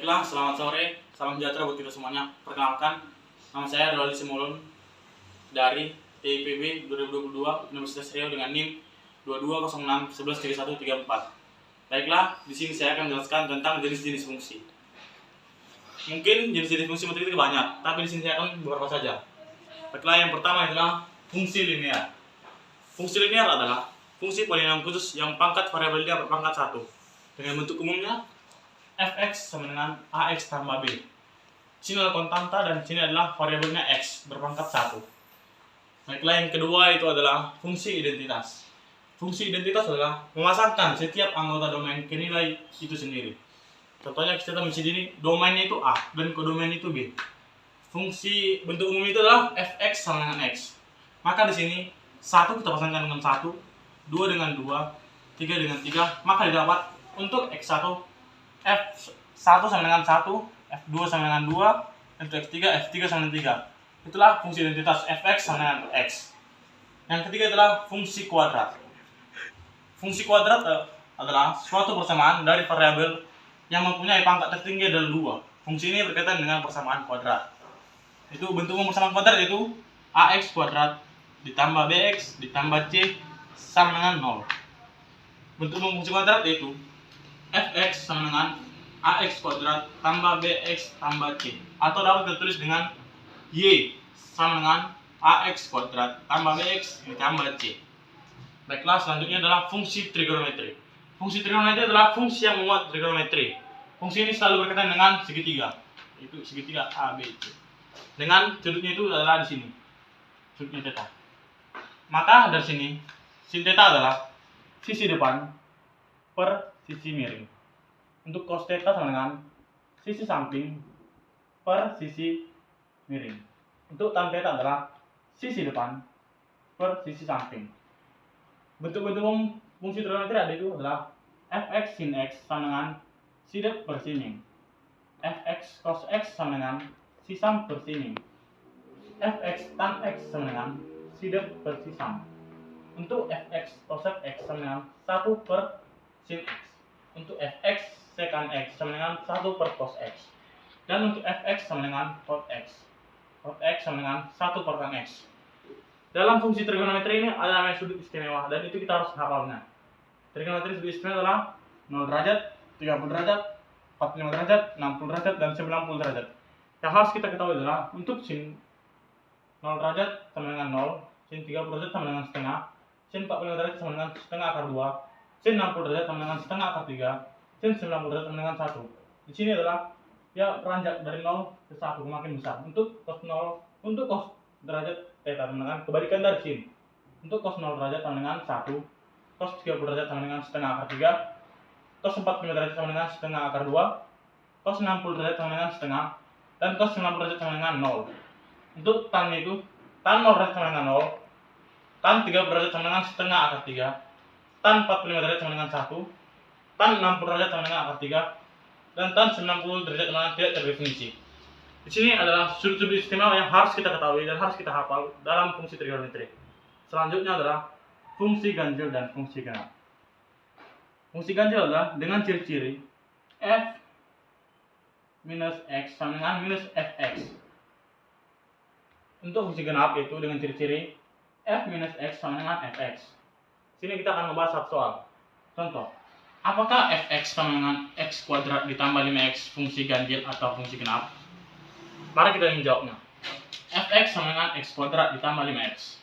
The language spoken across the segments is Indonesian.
Baiklah, selamat sore, salam sejahtera buat kita semuanya. Perkenalkan, nama saya Rolly Simolon dari TIPB 2022 Universitas Riau dengan NIM 2206113134. Baiklah, di sini saya akan menjelaskan tentang jenis-jenis fungsi. Mungkin jenis-jenis fungsi matematika itu banyak, tapi di sini saya akan beberapa saja. Baiklah, yang pertama adalah fungsi linear. Fungsi linear adalah fungsi polinom khusus yang pangkat variabelnya berpangkat 1 dengan bentuk umumnya fx sama dengan ax tambah b. Sini adalah konstanta dan sini adalah variabelnya x berpangkat 1. Baiklah, yang kedua itu adalah fungsi identitas. Fungsi identitas adalah memasangkan setiap anggota domain ke nilai itu sendiri. Contohnya kita di sini domainnya itu a dan kodomain itu b. Fungsi bentuk umum itu adalah fx sama dengan x. Maka di sini 1 kita pasangkan dengan 1, 2 dengan 2, 3 dengan 3, maka didapat untuk x1 F1 sama dengan 1, F2 sama dengan 2, untuk F3, F3 sama dengan 3. Itulah fungsi identitas fx sama dengan x. Yang ketiga adalah fungsi kuadrat. Fungsi kuadrat adalah suatu persamaan dari variabel yang mempunyai pangkat tertinggi adalah 2. Fungsi ini berkaitan dengan persamaan kuadrat. Itu bentuk umum persamaan kuadrat itu ax kuadrat ditambah bx ditambah c sama dengan 0. Bentuk umum fungsi kuadrat yaitu fx sama dengan ax kuadrat tambah bx tambah c, atau dapat ditulis dengan y sama dengan ax kuadrat tambah bx ditambah c. Baiklah, selanjutnya adalah fungsi trigonometri. Fungsi trigonometri adalah fungsi yang memuat trigonometri. Fungsi ini selalu berkaitan dengan segitiga, itu segitiga a, b, c. Dengan sudutnya itu adalah di sini, sudutnya theta. Maka dari sini, sin theta adalah sisi depan per sisi miring. Untuk cos theta sama dengan sisi samping per sisi miring. Untuk tan theta adalah sisi depan per sisi samping. Bentuk-bentuk umum fungsi trigonometri ada itu adalah fx sin x sama dengan sin per sin. Fx cos x sama dengan sisam per sin. Fx tan x sama dengan sin per sisam. Untuk fx cos x sama dengan 1 per sin x. Untuk fx secant x sama dengan 1 per cos x. Dan untuk fx sama dengan cot x. Cot x sama dengan 1 per tan x. Dalam fungsi trigonometri ini ada namanya sudut istimewa, dan itu kita harus hafalnya. Trigonometri sudut istimewa adalah 0 derajat, 30 derajat, 45 derajat, 60 derajat, dan 90 derajat. Yang harus kita ketahui adalah untuk sin 0 derajat sama dengan 0, sin 30 derajat sama dengan setengah, sin 45 derajat sama dengan setengah akar 2, sin 60 derajat sama dengan setengah akar 3, sin 90 derajat sama dengan 1. Di sini adalah ya beranjak dari 0 ke 1 makin besar. Untuk cos 0, untuk cos derajat theta sama dengan kebalikan dari sin. Untuk cos 0 derajat sama dengan 1, cos 30 derajat sama dengan setengah akar 3, cos 45 derajat sama dengan setengah akar 2, cos 60 derajat sama dengan setengah, dan cos 90 derajat sama dengan 0. Untuk tan itu, tan 0 derajat sama dengan 0, tan 30 derajat sama dengan setengah akar 3, tan 45 derajat sama dengan 1, tan 60 derajat sama dengan akar 3, dan tan 90 derajat sama dengan tidak terdefinisi. Di sini adalah sudut-sudut istimewa yang harus kita ketahui dan harus kita hafal dalam fungsi trigonometri. Selanjutnya adalah fungsi ganjil dan fungsi genap. Fungsi ganjil adalah dengan ciri-ciri f minus x sama dengan minus fx. Untuk fungsi genap itu dengan ciri-ciri f minus x sama dengan fx. Sini kita akan membahas satu soal. Contoh, apakah fx sama dengan x kuadrat ditambah 5x fungsi ganjil atau fungsi genap? Mari kita menjawabnya. Fx sama dengan x kuadrat ditambah 5x.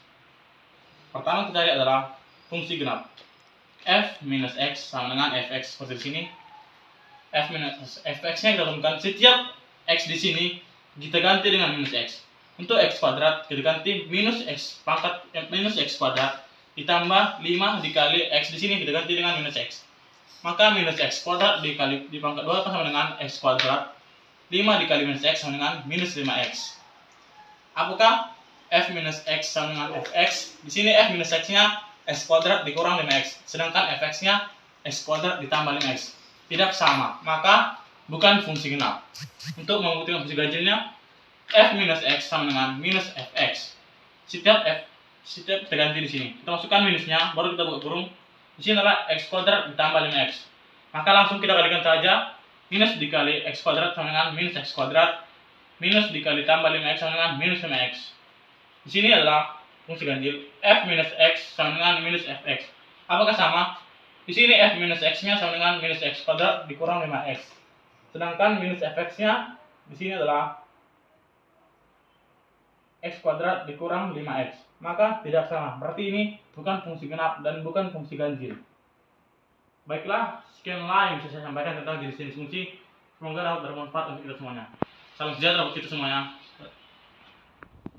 Pertama kita lihat adalah fungsi genap. F minus x sama dengan fx seperti di sini. F minus fx-nya kita temukan setiap x di sini kita ganti dengan minus x. Untuk x kuadrat kita ganti minus x pangkat minus x kuadrat ditambah 5 dikali x di sini kita ganti dengan minus x. Maka minus x kuadrat dikali di pangkat 2 sama dengan x kuadrat. 5 dikali minus x sama dengan minus 5x. Apakah f minus x sama dengan fx? Di sini f minus x-nya x kuadrat dikurang 5x, sedangkan fx-nya x kuadrat ditambah 5x. Tidak sama, maka bukan fungsi genap. Untuk membuktikan fungsi ganjilnya, f minus x sama dengan minus fx. Setiap kita ganti di sini. Kita masukkan minusnya, baru kita buka kurung. Di sini adalah x kuadrat ditambah 5x. Maka langsung kita kalikan saja minus dikali x kuadrat sama dengan minus x kuadrat, minus dikali tambah 5x sama dengan minus 5x. Di sini adalah fungsi ganjil f minus x sama dengan minus fx. Apakah sama? Di sini f minus x-nya sama dengan minus x kuadrat dikurang 5x. Sedangkan minus fx-nya di sini adalah x kuadrat dikurang 5x. Maka tidak sama. Berarti ini bukan fungsi genap dan bukan fungsi ganjil. Baiklah, sekianlah yang bisa saya sampaikan tentang jenis-jenis fungsi. Semoga dapat bermanfaat untuk kita semuanya. Salam sejahtera untuk kita semuanya.